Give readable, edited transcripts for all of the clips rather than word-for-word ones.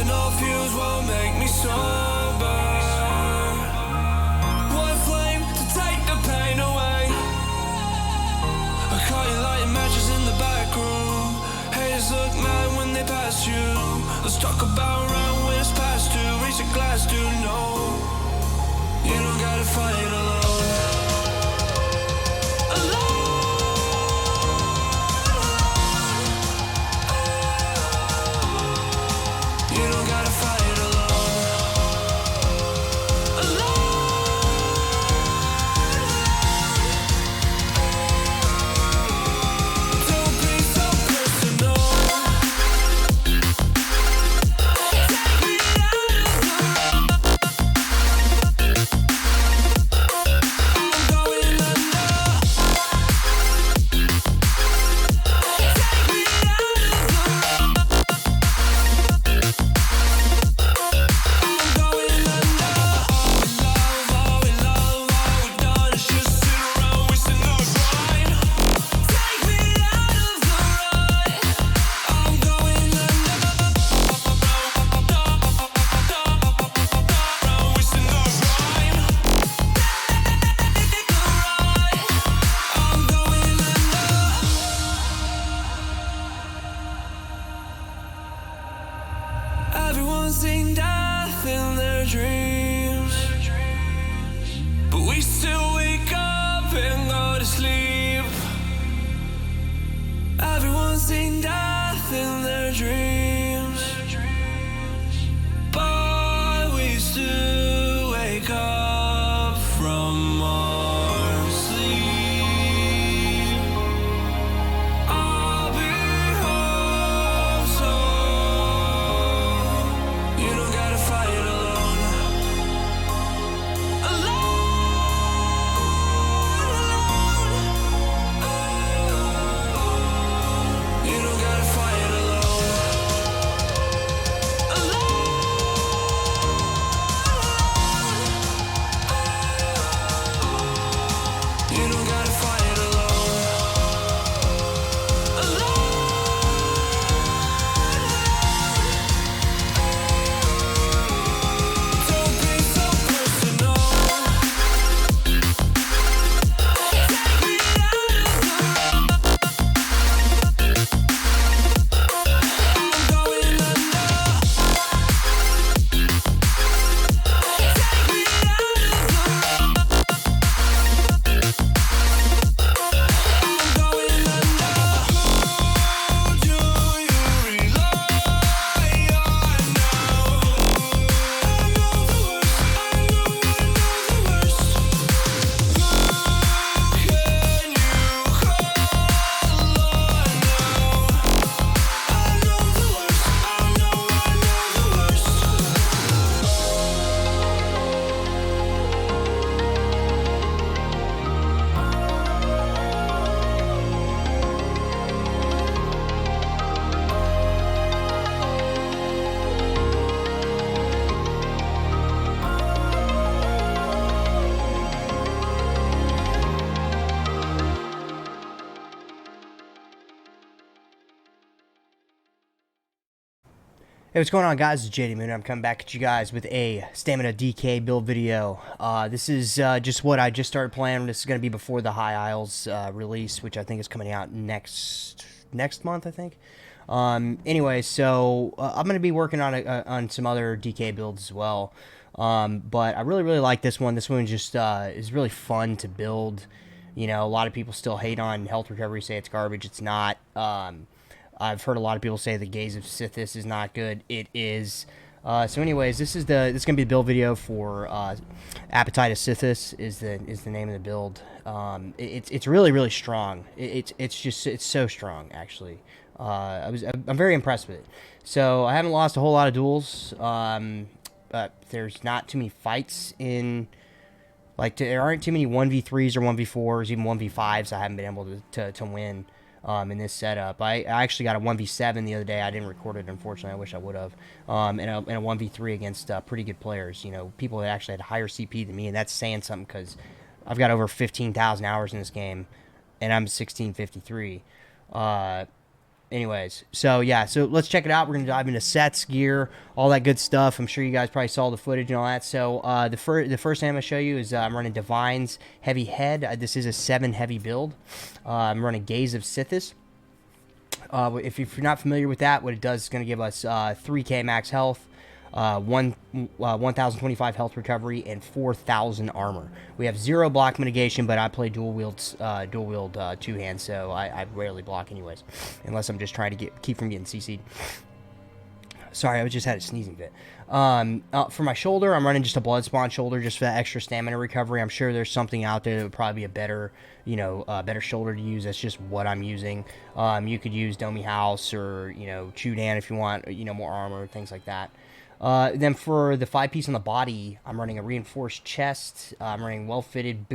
Ethanol fuels won't make me sober. One flame to take the pain away. I caught you lighting matches in the back room. Haters look mad when they pass you. Let's talk about round when it's past two. Raise a glass to know you don't gotta fight alone. Everyone's seen death in their dreams, but we still wake up and go to sleep. Everyone's seen death in their dreams, but we still wake up from our sleep. I'll be home soon. You don't gotta fight alone. You don't gotta fight alone. You don't gotta fight alone. Don't be so personal. Take me out of the road. I'm going under. Take me out of the road. I'm going under. Who do you rely on now? I know the worst. I know the worst. Who can you call on now? I know the worst. I know the worst. Hey, what's going on, guys? It's JD Moon. I'm coming back at you guys with a Stamina DK build video. This is just what I just started playing. This is going to be before the High Isles release, which I think is coming out next month, I think. Anyway, so I'm going to be working on some other DK builds as well. But I really like this one. This one just is really fun to build. You know, a lot of people still hate on health recovery, say it's garbage. It's not. I've heard a lot of people say the Gaze of Sithis is not good. It is. So anyways, this is gonna be the build video for Appetite of Sithis is the name of the build. It's really strong. It's so strong, actually. I'm very impressed with it. So I haven't lost a whole lot of duels. But there's not too many fights in. Like, there aren't too many 1v3s or 1v4s, even 1v5s I haven't been able to win in this setup. I actually got a 1v7 the other day. I didn't record it, unfortunately. I wish I would have. And a 1v3 against pretty good players. You know, people that actually had higher CP than me, and that's saying something because I've got over 15,000 hours in this game, and I'm 1653. Anyways, so yeah, so let's check it out. We're going to dive into sets, gear, all that good stuff. I'm sure you guys probably saw the footage and all that. So the first thing I'm going to show you is I'm running Divine's Heavy Head. This is a 7 heavy build. I'm running Gaze of Sithis. If you're not familiar with that, what it does is going to give us 3k max health, 1,025 health recovery, and 4,000 armor. We have 0 block mitigation, but I play dual wield two-hand, so I rarely block anyways, unless I'm just trying to keep from getting CC'd. Sorry, I just had a sneezing fit. For my shoulder, I'm running just a blood spawn shoulder just for that extra stamina recovery. I'm sure there's something out there that would probably be a better, better shoulder to use. That's just what I'm using. You could use Domi House or, Chudan if you want, more armor, things like that. Then for the 5-piece on the body, I'm running a reinforced chest. I'm running well-fitted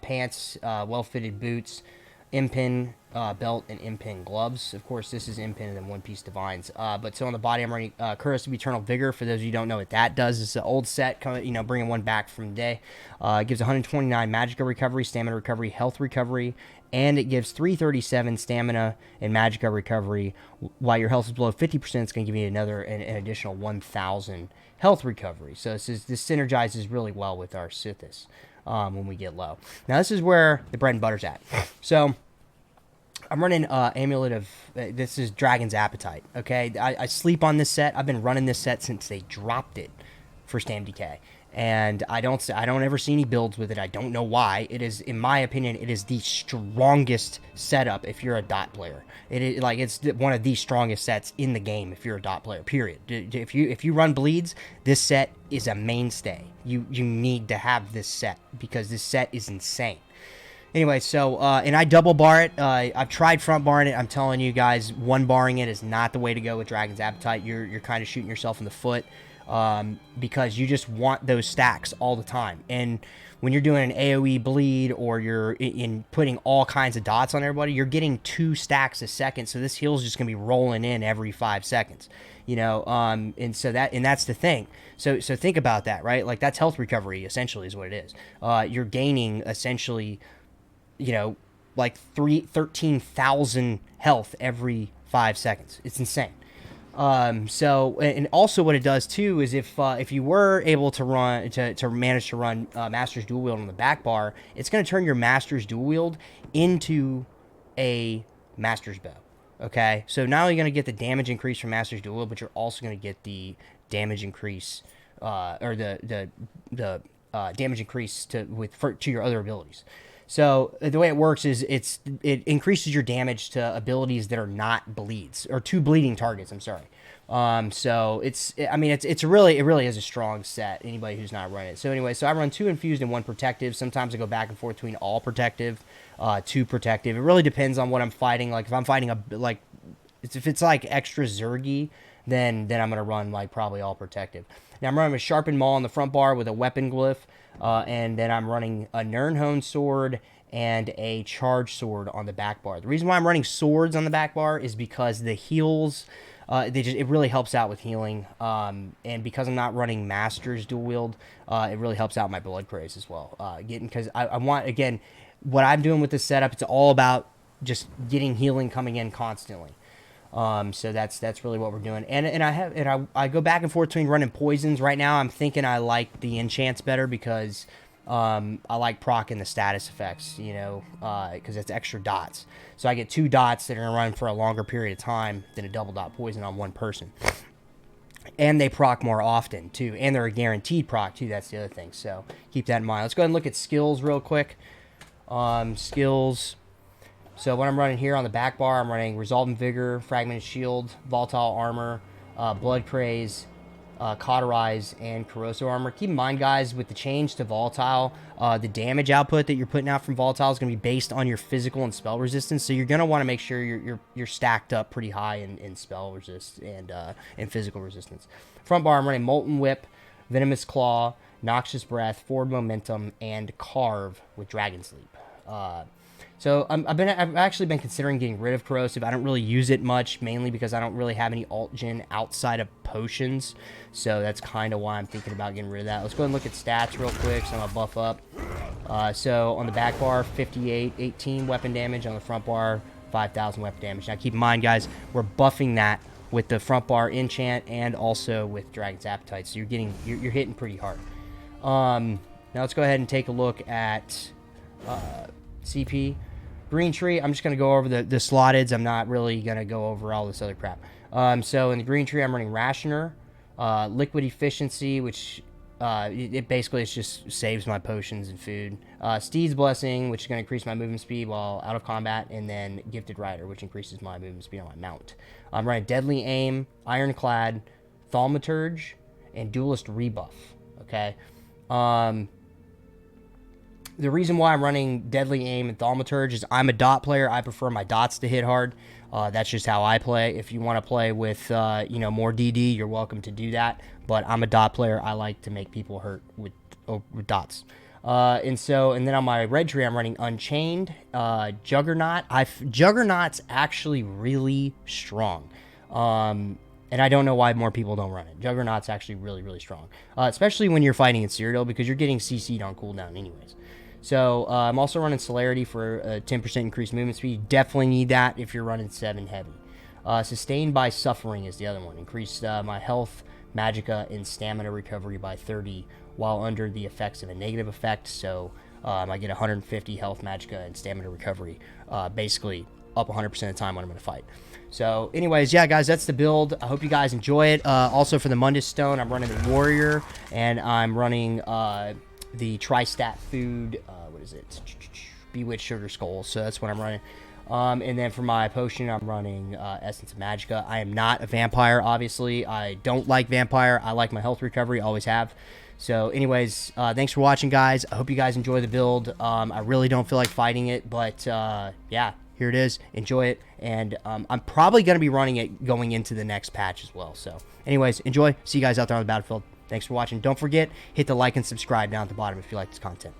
pants, well-fitted boots, impin belt, and impin gloves. Of course, this is impin and then 1-piece divines. But so on the body, I'm running Curse of Eternal Vigor. For those of you who don't know what that does, it's an old set, bringing one back from the day. It gives 129 magica recovery, stamina recovery, health recovery, and it gives 337 stamina and magica recovery. While your health is below 50%, it's going to give you an additional 1,000 health recovery. So this synergizes really well with our Sithis when we get low. Now this is where the bread and butter's at. So I'm running Amulet of, this is Dragon's Appetite, okay? I sleep on this set. I've been running this set since they dropped it for Stam DK. And I don't ever see any builds with it. I don't know why. It is, in my opinion, it is the strongest setup if you're a dot player. It's one of the strongest sets in the game if you're a dot player, period. If you run bleeds, this set is a mainstay. You need to have this set because this set is insane. Anyway, so, and I double bar it. I've tried front barring it. I'm telling you guys, one barring it is not the way to go with Dragon's Appetite. You're kind of shooting yourself in the foot because you just want those stacks all the time. And when you're doing an AoE bleed or you're in putting all kinds of dots on everybody, you're getting 2 stacks a second. So this heal's just going to be rolling in every 5 seconds, and so that's the thing. So think about that, right? Like that's health recovery essentially is what it is. You're gaining essentially, like 13,000 health every 5 seconds. It's insane. So, and also what it does too is if you were able to manage to run Master's Duel Wield on the back bar, it's going to turn your Master's Duel Wield into a Master's Bow. Okay, so not only going to get the damage increase from Master's Duel Wield, but you're also going to get the damage increase, or the damage increase to your other abilities. So the way it works is it increases your damage to abilities that are not bleeds, or to bleeding targets. I'm sorry. So it really is a strong set. Anybody who's not running it. So anyway, so I run 2 infused and 1 protective. Sometimes I go back and forth between all protective, 2 protective. It really depends on what I'm fighting. Like if I'm fighting if it's like extra Zergy, then I'm gonna run like probably all protective. Now I'm running a sharpened maul on the front bar with a weapon glyph. And then I'm running a Nirnhone sword and a charge sword on the back bar. The reason why I'm running swords on the back bar is because the heals, it really helps out with healing. And because I'm not running Master's Dual Wield, it really helps out my blood craze as well. Because I want, again, what I'm doing with this setup, it's all about just getting healing coming in constantly. So that's really what we're doing. And I go back and forth between running poisons. Right now I'm thinking I like the enchants better because I like proccing the status effects, because it's extra dots. So I get 2 dots that are going to run for a longer period of time than a double dot poison on one person. And they proc more often too, and they're a guaranteed proc too. That's the other thing. So keep that in mind. Let's go ahead and look at skills real quick. Skills. So what I'm running here on the back bar, I'm running Resolve and Vigor, Fragmented Shield, Volatile Armor, Blood Craze, Cauterize, and Corrosive Armor. Keep in mind, guys, with the change to Volatile, the damage output that you're putting out from Volatile is going to be based on your physical and spell resistance. So you're going to want to make sure you're stacked up pretty high in spell resist and physical resistance. Front bar, I'm running Molten Whip, Venomous Claw, Noxious Breath, Forward Momentum, and Carve with Dragon Sleep. So I've actually been considering getting rid of Corrosive. I don't really use it much, mainly because I don't really have any alt gen outside of potions. So that's kind of why I'm thinking about getting rid of that. Let's go ahead and look at stats real quick. So I'm going to buff up. So on the back bar, 58, 18 weapon damage. On the front bar, 5,000 weapon damage. Now keep in mind, guys, we're buffing that with the front bar enchant and also with Dragon's Appetite, so you're hitting pretty hard. Now let's go ahead and take a look at CP. Green tree, I'm just going to go over the slotteds. I'm not really going to go over all this other crap. So in the green tree, I'm running Rationer, Liquid Efficiency, which it basically just saves my potions and food. Steed's Blessing, which is going to increase my movement speed while out of combat, and then Gifted Rider, which increases my movement speed on my mount. I'm running Deadly Aim, Ironclad, Thaumaturge, and Duelist Rebuff. Okay. The reason why I'm running Deadly Aim and Thaumaturge is I'm a dot player. I prefer my dots to hit hard. That's just how I play. If you want to play with, more DD, you're welcome to do that. But I'm a dot player. I like to make people hurt with dots. And then on my red tree, I'm running Unchained, Juggernaut. Juggernaut's actually really strong. And I don't know why more people don't run it. Juggernaut's actually really, really strong. Especially when you're fighting in Cyrodiil, because you're getting CC'd on cooldown anyways. So I'm also running Celerity for a 10% increased movement speed. You definitely need that if you're running 7 heavy. Sustained by Suffering is the other one. Increase my health, magicka, and stamina recovery by 30 while under the effects of a negative effect. So I get 150 health, magicka, and stamina recovery basically up 100% of the time when I'm going to fight. So anyways, yeah, guys, that's the build. I hope you guys enjoy it. Also for the Mundus Stone, I'm running the Warrior, and I'm running the Tri-Stat Food, what is it? Bewitched Sugar Skull. So that's what I'm running. And then for my potion, I'm running Essence of Magicka. I am not a vampire, obviously. I don't like vampire. I like my health recovery, always have. So anyways, thanks for watching, guys. I hope you guys enjoy the build. I really don't feel like fighting it, but yeah, here it is. Enjoy it. And I'm probably going to be running it going into the next patch as well. So anyways, enjoy. See you guys out there on the battlefield. Thanks for watching. Don't forget, hit the like and subscribe down at the bottom if you like this content.